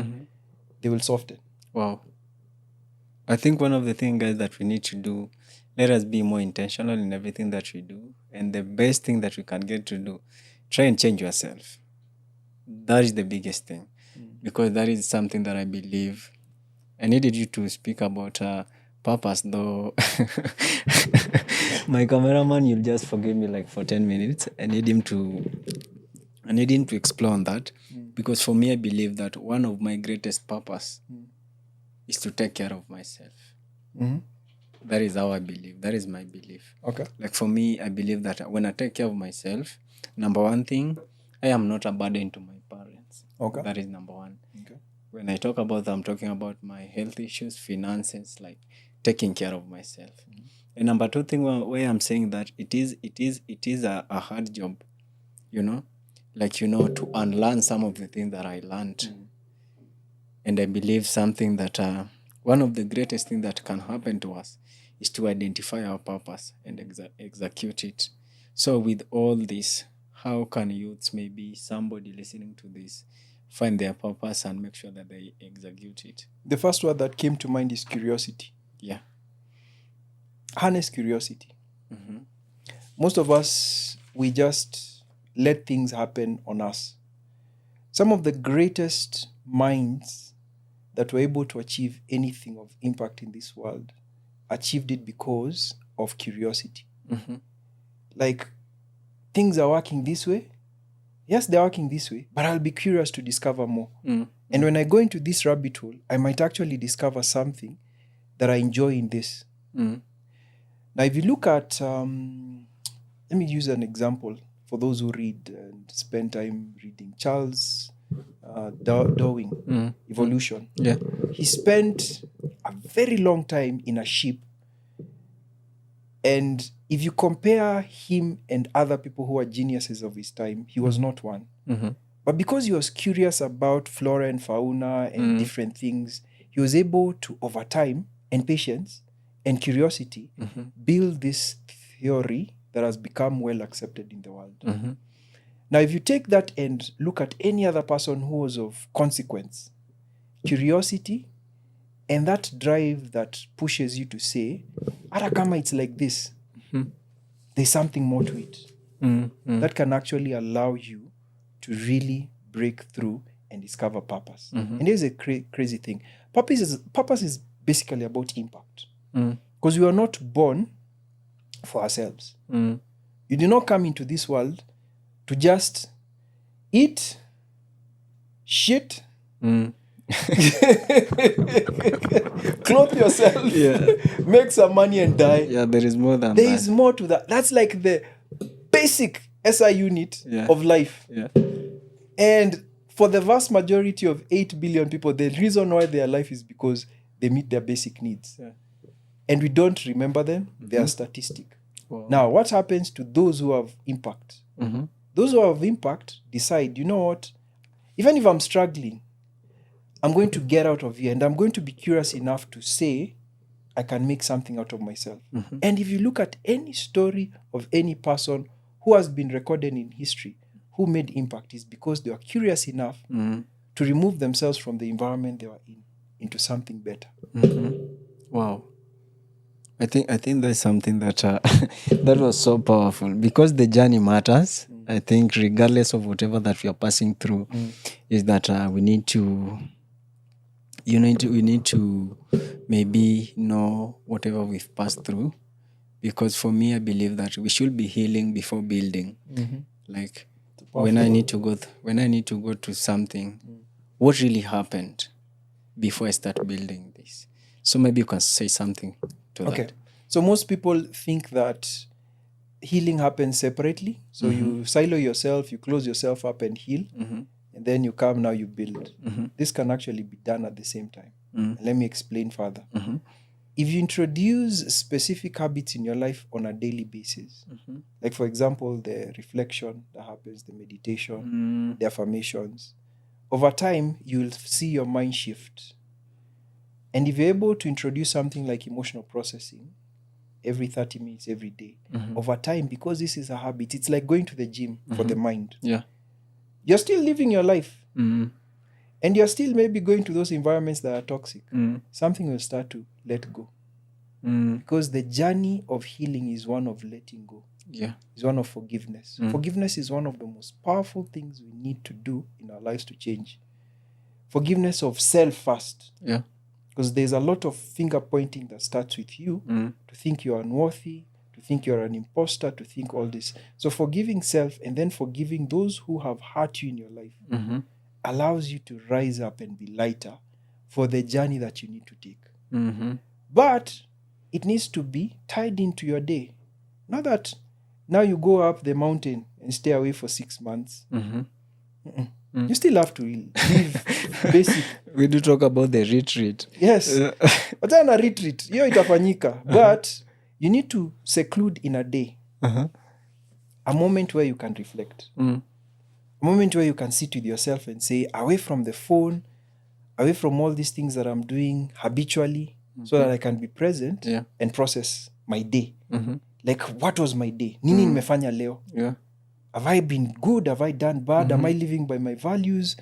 they will soften. Wow. I think one of the things, guys, that we need to do, let us be more intentional in everything that we do. And the best thing that we can get to do, try and change yourself. That is the biggest thing. Because that is something that I believe. I needed you to speak about purpose, though. My cameraman, you'll just forgive me like for 10 minutes. I need him to explore on that. Because for me, I believe that one of my greatest purpose is to take care of myself. That is how I believe. That is my belief. Okay. Like for me, I believe that when I take care of myself, number one thing, I am not a burden to my parents. Okay. That is number one. Okay. When I talk about that, I'm talking about my health issues, finances, like taking care of myself. And number two thing where I'm saying that it is a hard job, like, to unlearn some of the things that I learned. And I believe something that one of the greatest things that can happen to us is to identify our purpose and execute it. So with all this, how can youths, maybe somebody listening to this, find their purpose and make sure that they execute it? The first word that came to mind is curiosity. Yeah. Harness curiosity. Most of us, we just let things happen on us. Some of the greatest minds that were able to achieve anything of impact in this world achieved it because of curiosity. Like, things are working this way. Yes, they're working this way, but I'll be curious to discover more. And when I go into this rabbit hole, I might actually discover something that I enjoy in this. Now, if you look at, let me use an example for those who read and spend time reading. Charles Darwin, Evolution. Yeah. He spent a very long time in a ship. And if you compare him and other people who are geniuses of his time, he was not one. But because he was curious about flora and fauna and different things, he was able to, over time, and patience and curiosity, build this theory that has become well accepted in the world. Now, if you take that and look at any other person who was of consequence, curiosity and that drive that pushes you to say, "Hata kama it's like this, there's something more to it." That can actually allow you to really break through and discover purpose. And here's a crazy thing. Purpose is basically about impact. Because we are not born for ourselves. You do not come into this world to just eat, shit, clothe yourself, make some money and die. Yeah, there is more than There that. is more to that. That's like the basic SI unit of life. Yeah. And for the vast majority of 8 billion people, the reason why they are alive is because they meet their basic needs. And we don't remember them. They are statistic. Wow. Now, what happens to those who have impact? Those who have impact decide, you know what? Even if I'm struggling, I'm going to get out of here and I'm going to be curious enough to say, I can make something out of myself. And if you look at any story of any person who has been recorded in history, who made impact, is because they were curious enough to remove themselves from the environment they were in into something better. Wow. I think that's something that that was so powerful, because the journey matters. I think regardless of whatever that we are passing through, is that we need to maybe know whatever we've passed through. Because for me, I believe that we should be healing before building. Like when I need to go to something, what really happened before I start building this? So maybe you can say something to that. So most people think that healing happens separately. So you silo yourself, you close yourself up and heal, and then you come, now you build. This can actually be done at the same time. And let me explain further. If you introduce specific habits in your life on a daily basis, like for example, the reflection that happens, the meditation, the affirmations, over time, you'll see your mind shift. And if you're able to introduce something like emotional processing every 30 minutes, every day, over time, because this is a habit, it's like going to the gym for the mind. Yeah. you're still living your life. Mm. And you're still maybe going to those environments that are toxic. Mm. Something will start to let go. Mm. Because the journey of healing is one of letting go. Yeah. It's one of forgiveness. Forgiveness is one of the most powerful things we need to do in our lives to change. Forgiveness of self first. Yeah. Because there's a lot of finger pointing that starts with you to think you're unworthy, to think you're an imposter, to think all this. So forgiving self and then forgiving those who have hurt you in your life allows you to rise up and be lighter for the journey that you need to take. But it needs to be tied into your day. Not that now you go up the mountain and stay away for 6 months. You still have to live basic. We do talk about the retreat. Yes. But then a retreat, hiyo itafanyika. But you need to seclude in a day. A moment where you can reflect. A moment where you can sit with yourself and say, away from the phone, away from all these things that I'm doing habitually, so that I can be present and process my day. Like, what was my day? Nini nimefanya leo? Yeah. Have I been good? Have I done bad? Am I living by my values?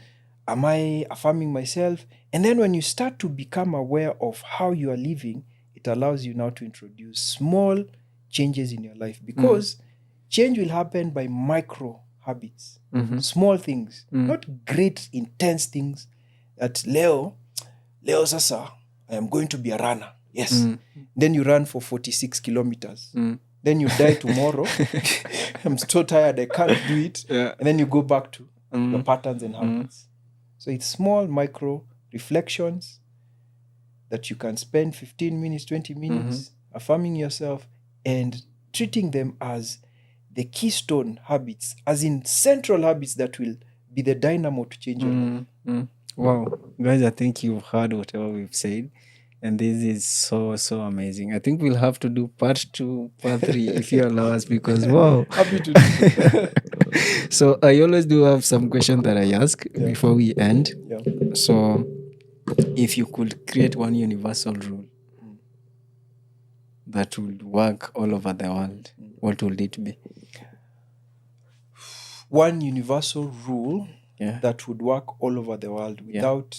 Am I affirming myself? And then when you start to become aware of how you are living, it allows you now to introduce small changes in your life, because change will happen by micro habits, small things, not great intense things that Leo sasa, I am going to be a runner. Yes. Then you run for 46 kilometers. Then you die tomorrow. I'm so tired, I can't do it. Yeah. And then you go back to your patterns and habits. So it's small micro reflections that you can spend 15 minutes, 20 minutes affirming yourself and treating them as the keystone habits, as in central habits that will be the dynamo to change your life. Wow. Guys, I think you've heard whatever we've said. And this is so amazing. I think we'll have to do part 2, part 3 if you allow us, because wow. Happy to do. So I always do have some questions that I ask before we end. Yeah. So if you could create one universal rule that would work all over the world, what would it be? One universal rule Yeah. that would work all over the world without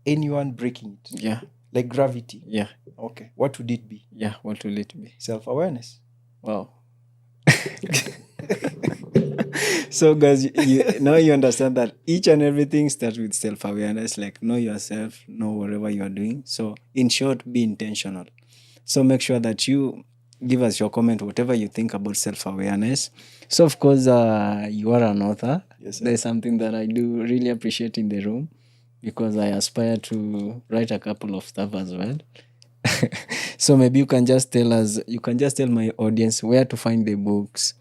anyone breaking it. Yeah. Like gravity. Yeah. Okay. What would it be? Yeah. What will it be? Self-awareness. Wow. So guys, now you understand that each and everything starts with self-awareness. Like, know yourself, know whatever you are doing. So in short, be intentional. So make sure that you give us your comment, whatever you think about self-awareness. So of course, you are an author. Yes, sir. There's something that I do really appreciate in the room, because I aspire to write a couple of stuff as well. So maybe you can just tell my audience where to find the books,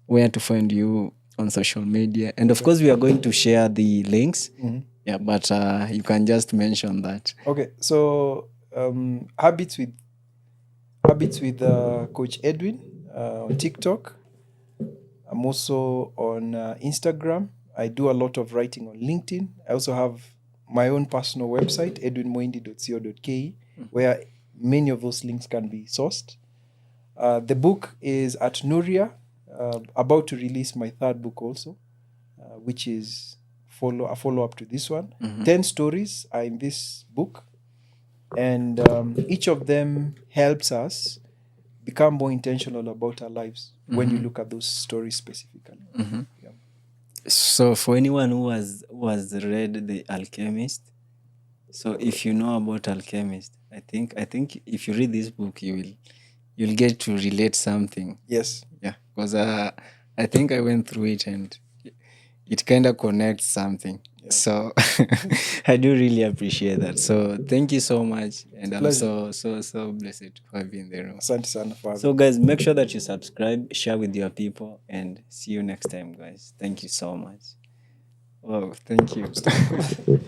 where to find you on social media. And of course, we are going to share the links. Yeah, but you can just mention that. Okay, so habits with Coach Edwin on TikTok. I'm also on Instagram. I do a lot of writing on LinkedIn. I also have my own personal website, edwinmoindi.co.ke, where many of those links can be sourced. The book is at Nuria, about to release my third book also, which is a follow-up to this one. 10 stories are in this book, and each of them helps us become more intentional about our lives when you look at those stories specifically. Yeah. So for anyone who has read The Alchemist, so if you know about Alchemist, I think if you read this book, you'll get to relate something. Yes. Yeah, because I think I went through it and it kind of connects something. Yeah. So I do really appreciate that. So thank you so much, and I'm so blessed to have you in the room. Asante sana for having So guys, make sure that you subscribe, share with your people, and see you next time, guys. Thank you so much. Oh, thank you. That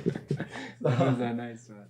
was a nice one.